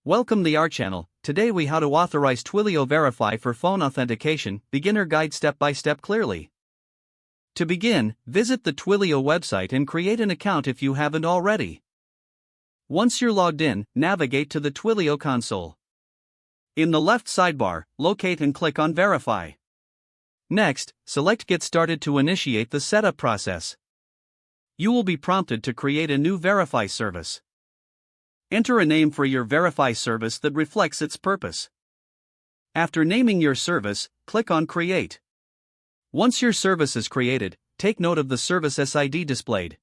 Welcome to our channel. Today we how to authorize Twilio Verify for phone authentication, beginner guide step by step clearly. To begin, visit the Twilio website and create an account if you haven't already. Once you're logged in, navigate to the Twilio console. In the left sidebar, locate and click on Verify. Next, select Get Started to initiate the setup process. You will be prompted to create a new Verify service. Enter a name for your Verify service that reflects its purpose. After naming your service, click on Create. Once your service is created, take note of the service SID displayed.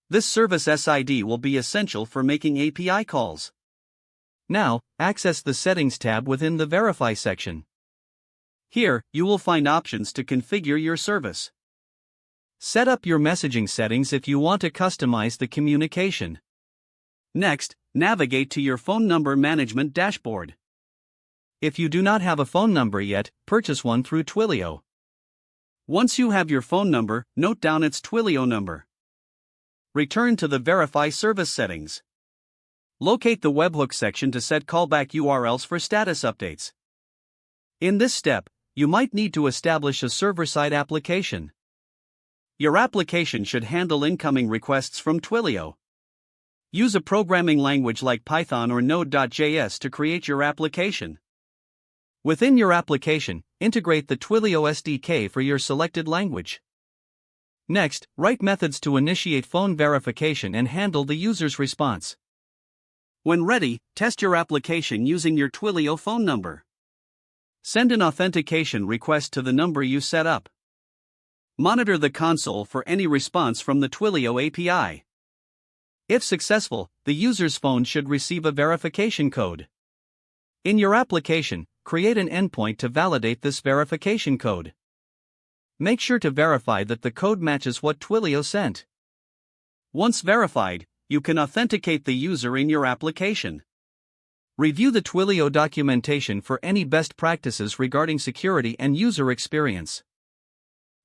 This service SID will be essential for making API calls. Now, access the Settings tab within the Verify section. Here, you will find options to configure your service. Set up your messaging settings if you want to customize the communication. Next, navigate to your phone number management dashboard. If you do not have a phone number yet, purchase one through Twilio. Once you have your phone number, note down its Twilio number. Return to the Verify service settings. Locate the webhook section to set callback URLs for status updates. In this step, you might need to establish a server-side application. Your application should handle incoming requests from Twilio. Use a programming language like Python or Node.js to create your application. Within your application, integrate the Twilio SDK for your selected language. Next, write methods to initiate phone verification and handle the user's response. When ready, test your application using your Twilio phone number. Send an authentication request to the number you set up. Monitor the console for any response from the Twilio API. If successful, the user's phone should receive a verification code. In your application, create an endpoint to validate this verification code. Make sure to verify that the code matches what Twilio sent. Once verified, you can authenticate the user in your application. Review the Twilio documentation for any best practices regarding security and user experience.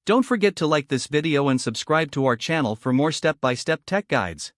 Don't forget to like this video and subscribe to our channel for more step-by-step tech guides.